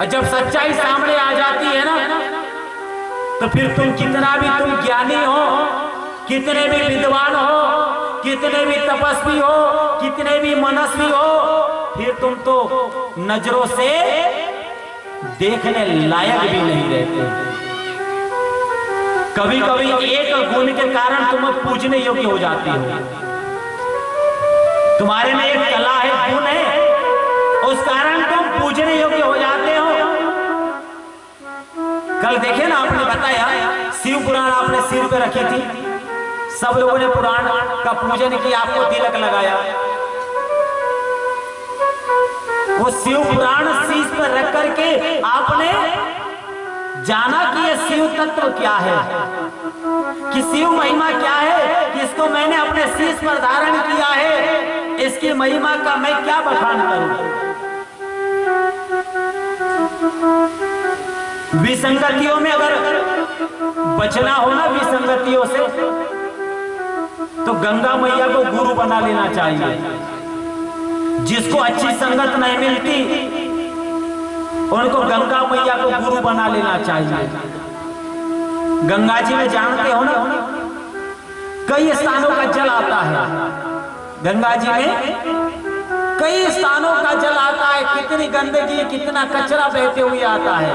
और जब सच्चाई सामने आ जाती है ना, तो फिर तुम कितना भी तुम ज्ञानी हो, कितने भी विद्वान हो, कितने भी तपस्वी हो, कितने भी मनस्वी हो, फिर तुम तो नजरों से देखने लायक भी नहीं रहते। कभी कभी एक गुण के कारण तुम पूजने योग्य हो जाती हो। तुम्हारे में एक कला है, गुण है, उस कारण तुम पूजने योग्य हो जाते हो। कल देखे ना, आपने बताया शिव पुराण आपने सिर पे रखी थी, सब लोगों ने पुराण का पूजन किया, आपको तिलक लगाया। वो शिव पुराण शीश पर रख करके आपने जाना कि ये शिव तत्व क्या है, कि शिव महिमा क्या है, किसको मैंने अपने शीश पर धारण किया है, इसकी महिमा का मैं क्या बखान करूं। विसंगतियों में अगर बचना हो ना, विसंगतियों से, तो गंगा मैया को गुरु बना लेना चाहिए। जिसको अच्छी संगत नहीं मिलती उनको गंगा मैया को गुरु बना लेना चाहिए। गंगा जी में जानते हो ना, कई स्थानों का जल आता है। गंगा जी में कई स्थानों का जल आता है, कितनी गंदगी, कितना कचरा बहते हुए आता है।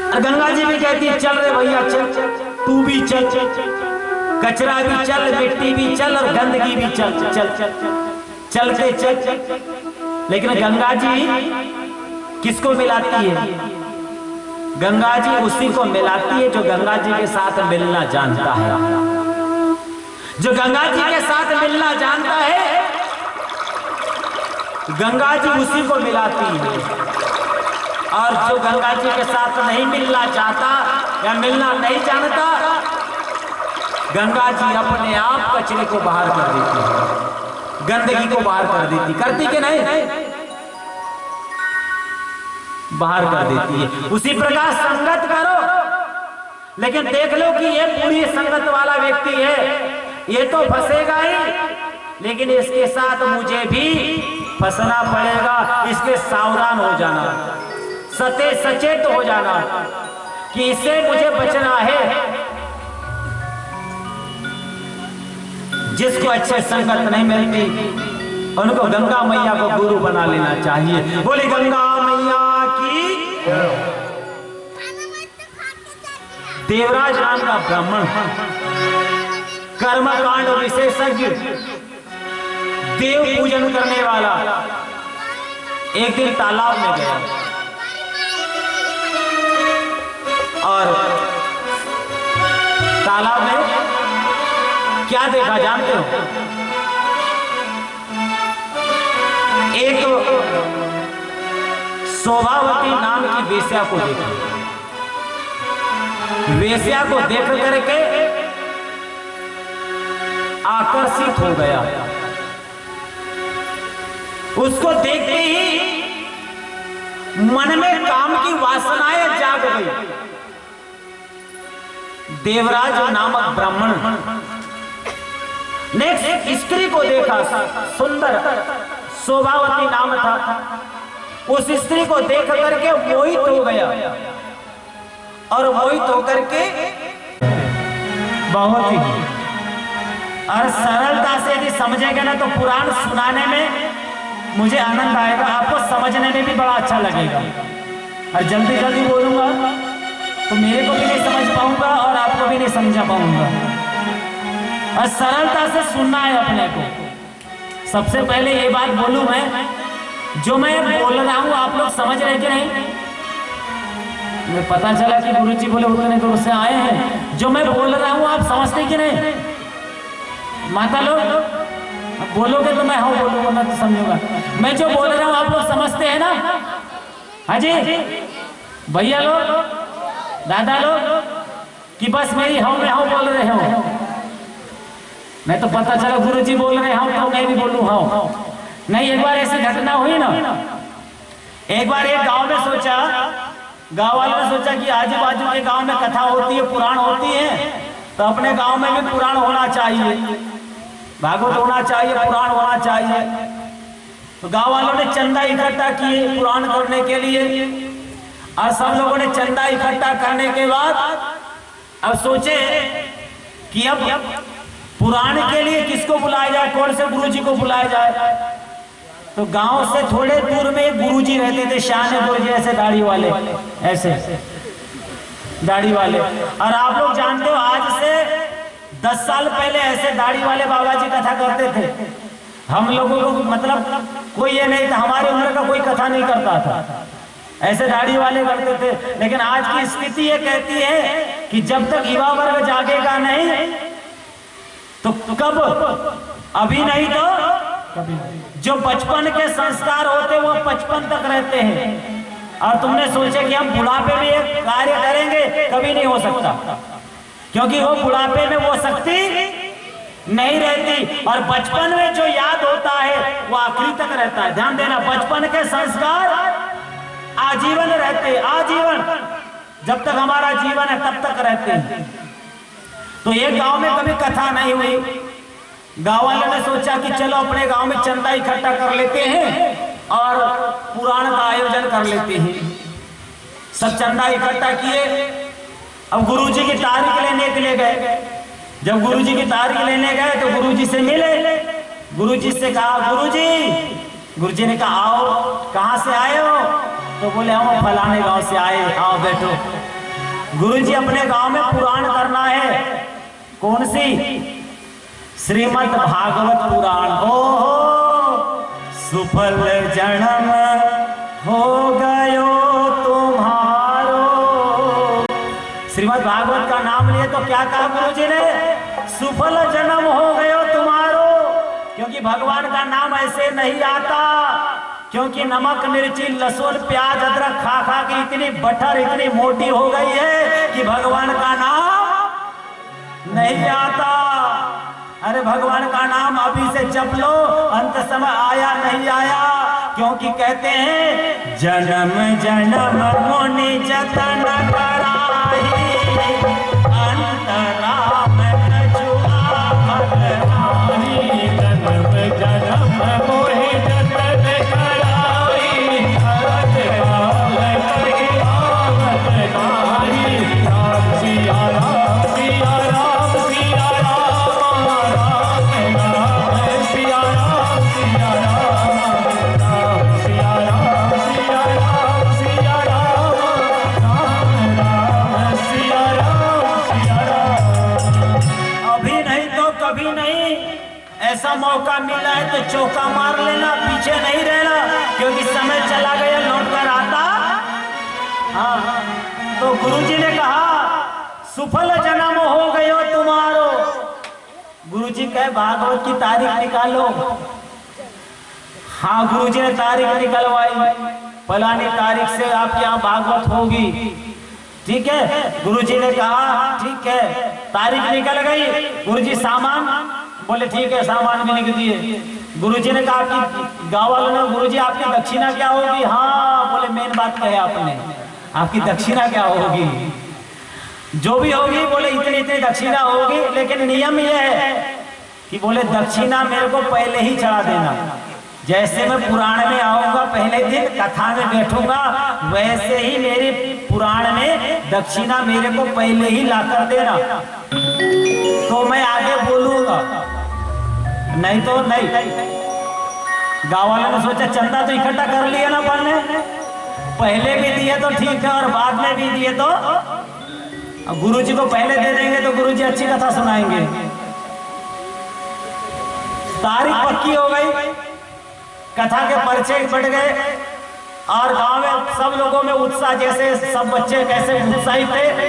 और गंगा जी भी कहती है, चल रे भैया चल, तू भी चल, कचरा भी चल, मिट्टी भी चल, और गंदगी भी चल, चल चल चलते चल। लेकिन गंगा जी किसको मिलाती है? गंगा जी उसी को मिलाती है जो गंगा जी के साथ मिलना जानता है। जो गंगा जी के साथ मिलना जानता है, गंगा जी उसी को मिलाती है। और जो गंगा जी के साथ नहीं मिलना चाहता या मिलना नहीं जानता, गंगा जी अपने आप कचरे को बाहर कर देती है, गंदगी को बाहर कर देती, करती कि नहीं? बाहर कर देती है। उसी प्रकार संगत करो, लेकिन देख लो कि ये पूरी संगत वाला व्यक्ति है, ये तो फंसेगा ही, लेकिन इसके साथ मुझे भी फंसना पड़ेगा। इसके सावधान हो जाना, सचेत हो जाना कि इससे मुझे बचना है। जिसको अच्छे संगत नहीं मिलती उनको गंगा मैया को गुरु बना लेना चाहिए। बोले गंगा मैया की। देवराज नाम का ब्राह्मण, कर्मकांड विशेषज्ञ, देव पूजन करने वाला, एक दिन तालाब में गया और तालाब में क्या देखा जानते हो? एक शोभावती नाम की वेश्या को देखा। वेश्या को देख करके आकर्षित हो गया। उसको देखते ही मन में काम की वासनाएं जाग गई। देवराज नामक ब्राह्मण ने एक स्त्री को देखा, सुंदर शोभावती नाम था। उस स्त्री को देख करके मोहित हो गया और मोहित होकर के बहुत ही और सरलता से यदि समझेगा ना, तो पुराण सुनाने में मुझे आनंद आएगा, आपको समझने में भी बड़ा अच्छा लगेगा। और जल्दी जल्दी बोलूंगा तो मेरे को भी नहीं समझ पाऊंगा और आपको भी नहीं समझा पाऊंगा। और सरलता से सुनना है अपने को। सबसे पहले ये बात बोलूं मैं, जो मैं बोल रहा हूं आप लोग समझ रहे कि नहीं? मुझे पता चला कि गुरुजी बोले उतने दूर से आए हैं। जो मैं बोल रहा हूं आप समझते कि नहीं? माता लोग बोलोगे तो मैं हाँ बोलूंगा, मैं तो समझूंगा। मैं जो बोल रहा हूं आप लोग समझते हैं ना? हाँ जी भैया लोग, दादा लोग, कि बस मेरी हाँ में हाँ बोल रहे हो? मैं तो पता चला गुरुजी बोल रहे हैं तो मैं भी बोलूं हाँ। नहीं, एक बार ऐसी घटना हुई ना, एक बार एक गांव में सोचा, गांव वालों ने सोचा कि आजू बाजू के गांव में कथा होती है, पुराण होती है, तो अपने गांव में भी पुराण होना चाहिए, भागवत होना चाहिए, पुराण होना चाहिए। तो गांव वालों ने चंदा इकट्ठा किए पुराण करने के लिए, और सब लोगों ने चंदा इकट्ठा करने के बाद अब सोचे कि अब पुराण के लिए किसको बुलाया जाए, कौन से गुरुजी को बुलाया जाए। तो गांव से थोड़े दूर में एक गुरुजी रहते थे, शान गुरुजी, ऐसे दाढ़ी वाले, ऐसे दाढ़ी वाले। और आप लोग जानते हो आज से 10 साल पहले ऐसे दाढ़ी वाले बाबा जी कथा करते थे। हम लोगों को मतलब कोई ये नहीं था, हमारी उम्र का कोई कथा नहीं करता था, ऐसे दाढ़ी वाले करते थे। लेकिन आज की स्थिति ये कहती है कि जब तक युवा वर्ग जागेगा नहीं तो कब, अभी नहीं तो कभी। जो बचपन के संस्कार होते वो 55 तक रहते हैं, और तुमने सोचे कि हम बुढ़ापे में एक कार्य करेंगे, कभी नहीं हो सकता, क्योंकि वो बुढ़ापे में वो शक्ति नहीं रहती। और बचपन में जो याद होता है वो आखिरी तक रहता है। ध्यान देना, बचपन के संस्कार आजीवन रहते, आजीवन, जब तक हमारा जीवन है तब तक रहते हैं। तो एक गांव में कभी कथा नहीं हुई। गांव वालों ने सोचा कि चलो अपने गांव में चंदा इकट्ठा कर लेते हैं और पुराण का आयोजन कर लेते हैं। सब चंदा इकट्ठा किए। अब गुरुजी की तारीख लेने के लिए गए। जब गुरुजी की तारीख लेने गए तो गुरुजी से मिले। गुरुजी से कहा, गुरुजी ने कहा आओ, कहाँ से आए हो? तो बोले हम फलाने गांव से आए, आओ बैठो। गुरुजी अपने गांव में पुराण करना है, कौन सी? श्रीमद् भागवत पुराण। हो सुफल जन्म हो गयो तुम्हारो। श्रीमद् भागवत का नाम लिए तो क्या कहा गुरुजी ने? सुफल जन्म हो गयो तुम्हारो। क्योंकि भगवान का नाम ऐसे नहीं आता, क्योंकि नमक मिर्ची लहसुन प्याज अदरक खा खा के इतनी बटर इतनी मोटी हो गई है कि भगवान का नाम नहीं आता। अरे भगवान का नाम अभी से जप लो, अंत समय आया नहीं आया। क्योंकि कहते हैं जन्म जन्म मुनि जतन कराही, अंतरा में जुआ भगवानी। जन्म जन्म मोहि जतन कराही, अंतरा में जुआ भगवानी। राम सिया राम सिया राम सिया राम, ऐसा मौका मिला है तो चौका मार लेना, पीछे नहीं रहना, क्योंकि समय चला गया, लौट कर आता। हाँ, तो गुरुजी ने कहा सुफल जन्म हो गयो तुम्हारो। गुरुजी कहे भागवत की तारीख निकालो। हाँ, गुरुजी ने तारीख निकलवाई, फलानी तारीख से आपके यहाँ भागवत होगी। ठीक है, गुरुजी ने कहा ठीक है, तारीख निकल गई। गुरुजी सामान बोले ठीक है, सामान भी लिख दिए। गुरुजी ने कहा आपकी गाँव वालों ने, गुरुजी आपकी दक्षिणा क्या होगी? हाँ, बोले मेन बात कहे आपने, आपकी दक्षिणा क्या होगी? जो भी होगी बोले इतनी इतनी दक्षिणा होगी, लेकिन नियम यह है कि बोले दक्षिणा मेरे को पहले ही चढ़ा देना। जैसे मैं पुराण में आऊंगा पहले दिन कथा में बैठूंगा, वैसे ही मेरे पुराण में दक्षिणा मेरे को पहले ही लाकर देना, तो मैं आगे बोलूंगा, नहीं तो नहीं। गाँव वालों ने सोचा चंदा तो इकट्ठा कर लिया ना अपन ने, पहले भी दिए तो ठीक है और बाद में भी दिए तो गुरुजी को पहले दे देंगे तो गुरुजी अच्छी कथा सुनाएंगे। तारीख पक्की हो गई, कथा के पर्चे बढ़ गए और गांव में सब लोगों में उत्साह, जैसे सब बच्चे कैसे उत्साहित थे,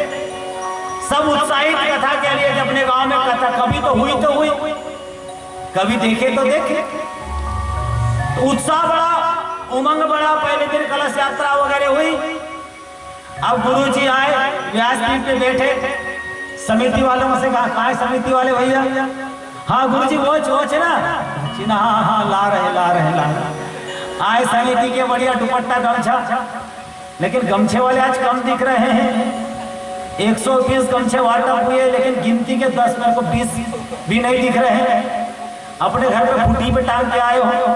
सब उत्साहित कथा के लिए कि अपने गांव में कथा कभी तो हुई, कभी देखे तो देखे। उत्साह बढ़ा, उमंग बढ़ा। पहले दिन कलश यात्रा वगैरह हुई। अब गुरुजी आए, व्यासपीठ पे बैठे, समिति वालों से कहा कहाँ समिति वाले भैया? हाँ गुरुजी वो ना, हाँ ला रहे। आए समिति के बढ़िया दुपट्टा गमछा, लेकिन गमछे वाले आज कम दिख रहे हैं। 120 गमछे वाटप हुए, लेकिन गिनती के 10 मेरे को 20 भी नहीं दिख रहे हैं। अपने घर पे फुटी पे टांग के आए हो,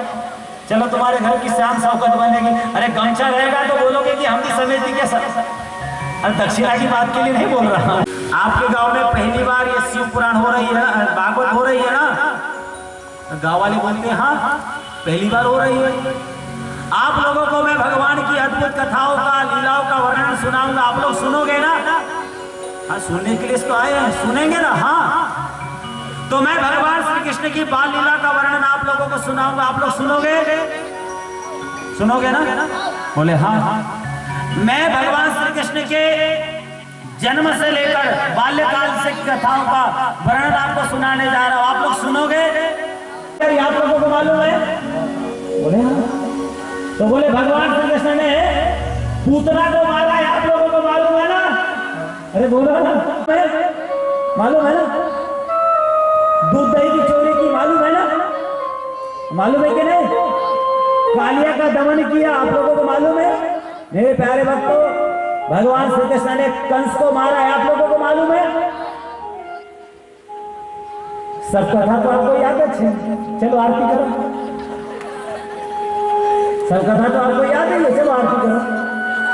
चलो तुम्हारे घर की शान शौकत बनेगी। अरे गमछा रहेगा तो बोलोगे कि हम भी समिति के साथ। अरे दक्षिणा की बात के लिए नहीं बोल रहा। आपके गांव में पहली बार ये शिव पुराण हो रही है, भागवत हो रही है ना? गांव वाले बोलते हैं हाँ पहली बार हो रही है। आप लोगों को मैं भगवान की अद्भुत कथाओं का, लीलाओं का वर्णन सुनाऊंगा। आप लोग सुनोगे ना? हाँ सुनने के लिए तो आए हैं, सुनेंगे ना? हाँ तो मैं भगवान श्री कृष्ण की बाल लीला का वर्णन आप लोगों को सुनाऊंगा। आप लोग सुनोगे? सुनोगे ना? बोले हाँ। मैं भगवान श्री कृष्ण के जन्म से लेकर बाल्यकाल से कथाओं का वर्णन आपको सुनाने जा रहा हूं। आप लोग सुनोगे? आप लोगों को मालूम है? बोले हाँ। तो बोले भगवान श्री कृष्ण ने पूतना को मारा है, आप लोगों को मालूम है ना? अरे बोलो ना, मालूम है ना? दूध दही की चोरी की मालूम है ना? मालूम है कि नहीं? कालिया का दमन किया, आप लोगों को मालूम है? मेरे प्यारे भक्तों, भगवान श्री कृष्ण ने कंस को मारा है, आप लोगों को मालूम है? सब कथा तो आपको याद है। चलो आरती करो। सब कथा तो आपको याद है, चलो आरती करो।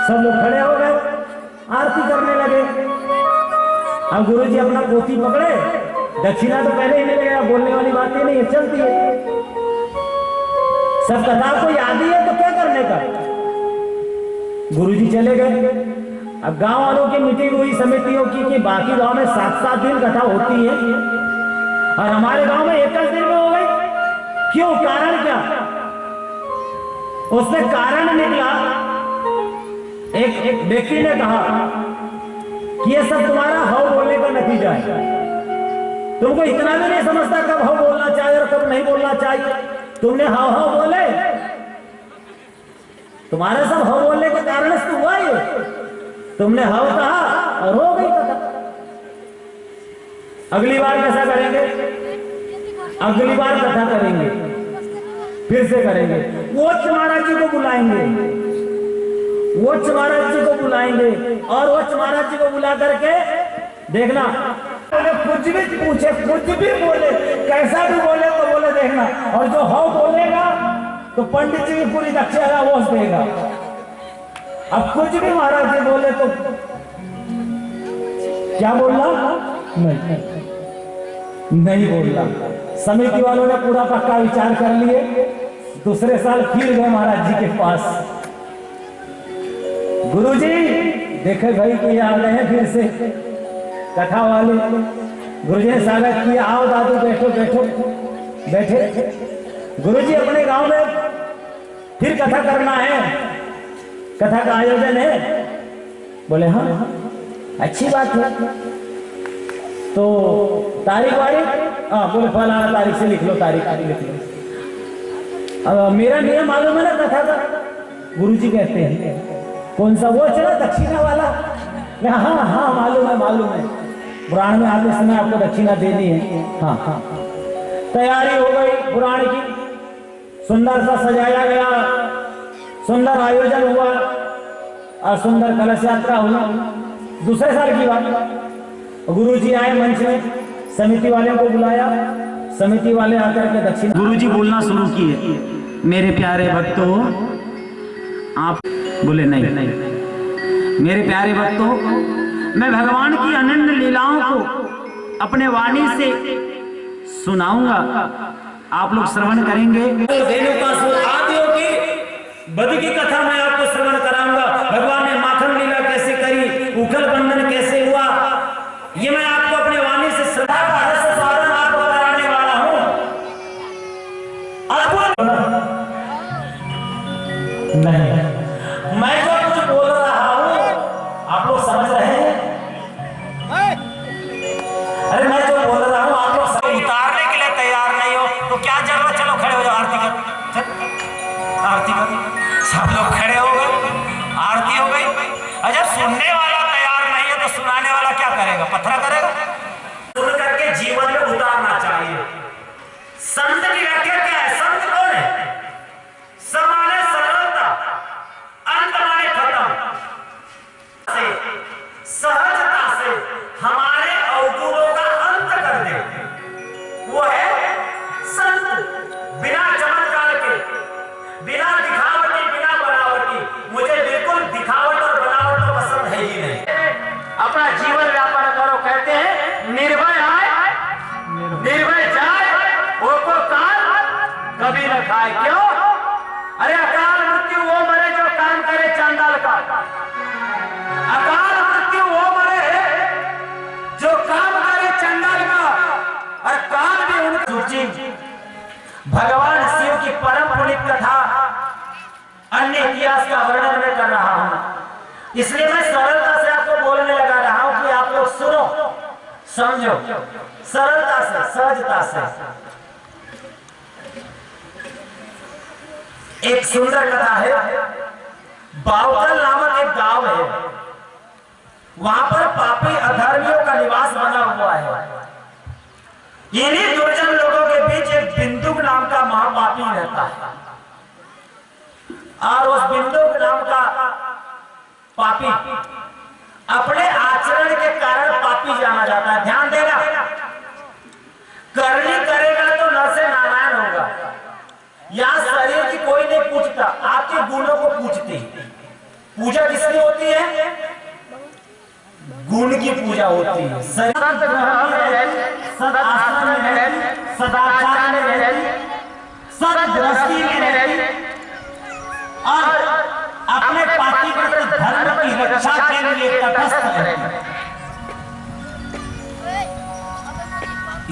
सब लोग खड़े हो गए, आरती करने लगे। अब गुरुजी अपना पोथी पकड़े, दक्षिणा तो पहले ही मिलेगा, बोलने वाली बातें नहीं है, चलती है। सब कथा को याद ही है तो क्या करने का? गुरुजी चले गए। अब गांव वालों की मीटिंग हुई समितियों की कि बाकी गांव में 7-7 दिन कथा होती है और हमारे गांव में 1 दिन में हो गई। क्यों? कारण क्या? उसमें कारण निकला। एक व्यक्ति ने कहा कि ये सब तुम्हारा हव बोलने का नतीजा है। तुमको इतना भी नहीं समझता कब हव बोलना चाहिए और कब नहीं बोलना चाहिए। तुमने हव हव बोले, तुम्हारे सब हव बोलने के कारण से हुआ ये। तुमने हव कहा और हो गई कथा। अगली बार कैसा करेंगे? अगली बार कथा करेंगे, फिर से करेंगे। वोच महाराज जी को बुलाएंगे, वोच महाराज जी को बुलाएंगे और वोच महाराज जी को बुला करके देखना, कुछ भी पूछे, कुछ भी बोले, कैसा भी बोले तो बोले देखना। और जो हव बोलेगा तो पंडित जी की पूरी दक्षिणा वो देगा। अब कुछ भी महाराज जी बोले तो क्या बोलना? नहीं बोलना। समिति वालों ने पूरा पक्का विचार कर लिए। दूसरे साल फिर गए महाराज जी के पास। गुरुजी देखे भाई कि आ गए हैं फिर से कथा वाले। गुरुजी ने स्वागत किया, आओ दादू बैठो बैठो। बैठे। गुरुजी अपने गांव में फिर कथा करना है, कथा का आयोजन है। बोले हाँ अच्छी बात है। तो तारीख वारीख? हाँ बोले फलाना तारीख से लिख लो, तारीख लिख लो। अब मेरा नियम मालूम है ना कथा का? गुरुजी कहते हैं कौन सा? वो चला दक्षिणा वाला। हाँ हाँ मालूम है, मालूम है। पुराण में आते समय आपको दक्षिणा देनी है। हाँ हाँ। तैयारी हो गई पुराण की, सुंदर सा सजाया गया, सुंदर आयोजन हुआ और सुंदर कलश यात्रा हुई। दूसरे साल की बात, गुरुजी आए मंच में, समिति वाले को बुलाया। समिति वाले आकर के दक्षिणा, गुरुजी बोलना शुरू किए, मेरे प्यारे भक्तों आप। बोले नहीं, मेरे प्यारे भक्तों, मैं भगवान की अनन्य लीलाओं को अपने वाणी से सुनाऊंगा, आप लोग श्रवण करेंगे। आदियों की बद की कथा मैं आपको श्रवण कराऊंगा। भगवान ने माखन लीला कैसे करी, उखल बंधन कैसे हुआ, ये मैं आपको अपने वाणी से श्रद्धा का रस साधन आपको कराने वाला हूं। नहीं, मैं जो कुछ बोल रहा हूं आप लोग समझ रहे हैं? अरे मैं जो बोल रहा हूं आप लोग उतारने के लिए तैयार नहीं हो तो क्या जरूरत? चलो खड़े हो जाओ, आरती कर, आरती कर। सब लोग खड़े हो गए, आरती हो गई। अजब सुनने वाला तैयार नहीं है तो सुनाने वाला क्या करेगा? पत्थरा करेगा। निर्भय आए निर्भय जाए, वो को काल कभी न खाए। क्यों? अरे अकाल मृत्यु वो मरे जो काम करे चांडाल का, अकाल मृत्यु वो मरे जो काम करे चांडाल का, और काल भी उनका। भगवान शिव की परम पुनीत कथा अन्य इतिहास का वर्णन मैं कर रहा हूं, इसलिए मैं सरलता से आपको बोलने लगा रहा हूं कि आप लोग सुनो, समझो, सरलता से, सहजता से। एक सुंदर कथा है। बावकल नामक एक गांव है, वहां पर पापी अधर्मियों का निवास बना हुआ है। इन्हीं दुर्जन लोगों के बीच एक बिंदुक नाम का महापापी रहता है, और उस बिंदुक नाम का पापी अपने आचरण के कारण पापी जाना जाता है। ध्यान देगा, करनी करेगा तो नर से नारायण होगा। यहां शरीर की कोई नहीं पूछता, आपके गुणों को पूछते। पूजा किसकी होती है? गुण की पूजा होती है। सदाचार में रहती, सददृष्टि में रहती, और अपने पातिव्रत धर्म की रक्षा के लिए तटस्थ रहती।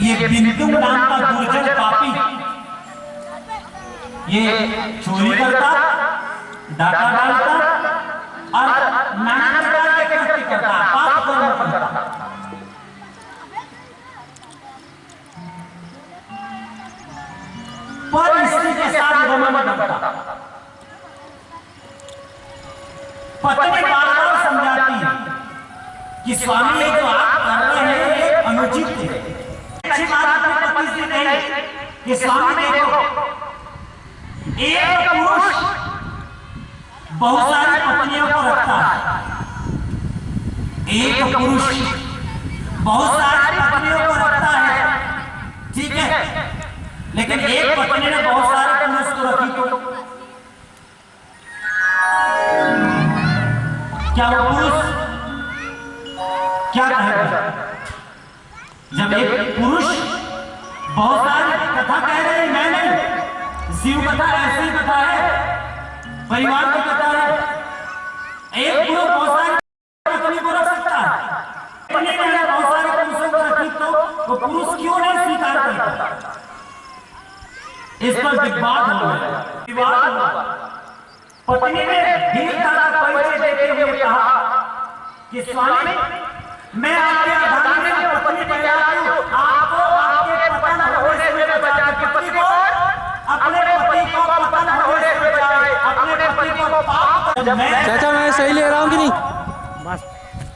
ये बिंदु नाम का दुर्जन पापी ये चोरी करता, डाका डालता और नाना प्रकार के कृत्य करता, पाप कर्म करता। पर स्त्री के साथ रमन करता। पत्नी बार-बार समझाती है कि स्वामी ये जो आप कर रहे हैं ये अनुचित है। अच्छी बात अपने पति से कही कि स्वामी देखो, एक पुरुष बहुत सारी पत्नियों को रखता है, एक पुरुष बहुत सारी पत्नियों को रखता है, ठीक है, लेकिन एक पत्नी ने बहुत सारे पुरुष को रखी तो क्या वो पुरुष क्या कहेगा? जब एक पुरुष बहुत सारी कथा कह रहे हैं, मैं नहीं, शिव कथा ऐसी कथा है, परिवार की कथा है। एक पुरुष बहुत सारी पत्नी को रख सकता है, पत्नी ने बहुत सारे पुरुषों को रखी तो वो पुरुष क्यों नहीं स्वीकार करता? इस पर विवाद होगा। पत्नी ने धीरता का परिचय देते हुए कहा कि स्वामी मैं आपके आधार में पत्नी पैदा हूं, आपको आपके पतन होने से बचा के पति को अपने पति को पतन होने से बचाए, अपने पति को पाप। चाचा मैं सही ले रहा हूँ कि नहीं?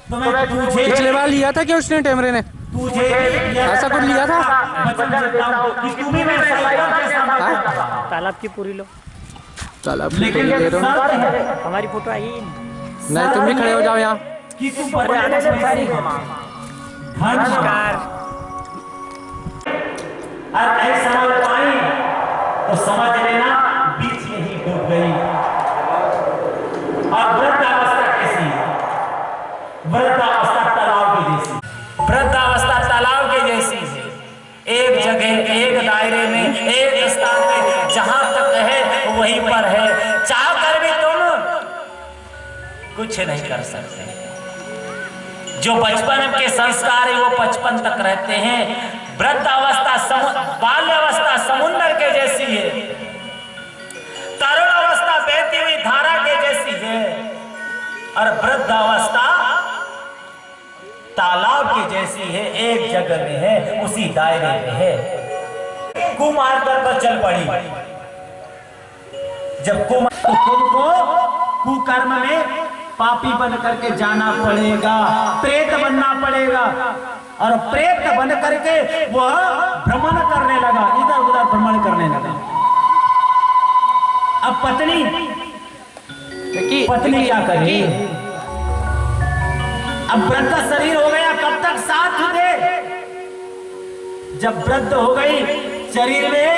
तो मैं तुझे पिछले बार लिया था क्या उसने टेमरे ने? तुझे ऐसा कुछ लिया था? तालाब की पूरी लो, तालाब की पूरी ले रहा हूँ। हमारी फोटो आई नहीं, तुम भी खड़े हो जाओ यहाँ। नमस्कार। तो समझ लेना बीच में ही डूब गई। और वृद्धावस्था कैसी है? वृद्धावस्था तालाब की जैसी, वृद्धावस्था तालाब के जैसी है। एक जगह, एक दायरे में, एक स्थान पे जहां तक है वहीं पर है। चाह कर भी तुम कुछ नहीं कर सकते। जो बचपन के संस्कार है वो बचपन तक रहते हैं। वृद्धावस्था बाल्यावस्था समुद्र के जैसी है, तरुण अवस्था बहती हुई धारा के जैसी है, और वृद्धावस्था तालाब की जैसी है। एक जगह में है, उसी दायरे में है। कुमार्तर पर चल पड़ी। जब तो तुमको कुकर्म में पापी बन करके जाना पड़ेगा, प्रेत बनना पड़ेगा। और प्रेत बन करके वह भ्रमण करने लगा, इधर उधर भ्रमण करने लगा। अब पत्नी क्या करे? अब वृद्ध शरीर हो गया, कब तक साथ दे? जब वृद्ध हो गई, शरीर में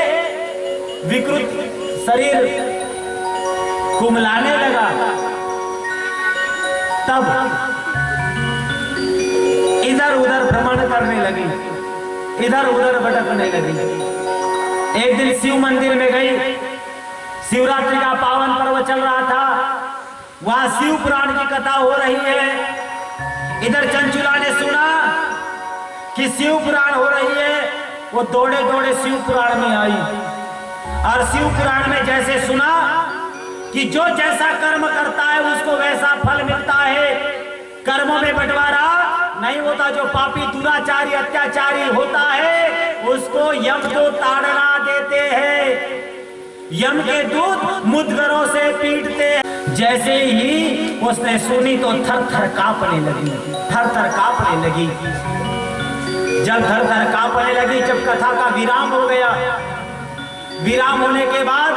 विकृत शरीर कुमलाने लगा, तब इधर उधर भ्रमण करने लगी, इधर उधर भटकने लगी। एक दिन शिव मंदिर में गई, शिवरात्रि का पावन पर्व चल रहा था, वहां शिव पुराण की कथा हो रही है। इधर चंचुला ने सुना कि शिव पुराण हो रही है, वो दौड़े दौड़े शिव पुराण में आई और शिव पुराण में जैसे सुना कि जो जैसा कर्म करता है उसको वैसा फल मिलता है, कर्मों में बंटवारा नहीं होता। जो पापी दुराचारी अत्याचारी होता है उसको यम को ताड़ना देते हैं, यम के दूत मुद्गरों से पीटते हैं। जैसे ही उसने सुनी तो थर थर कांपने लगी, थर थर कांपने लगी। जब थर थर कांपने लगी, जब कथा का विराम हो गया, विराम होने के बाद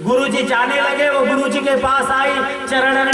गुरुजी जाने लगे, वो गुरुजी के पास आई, चरण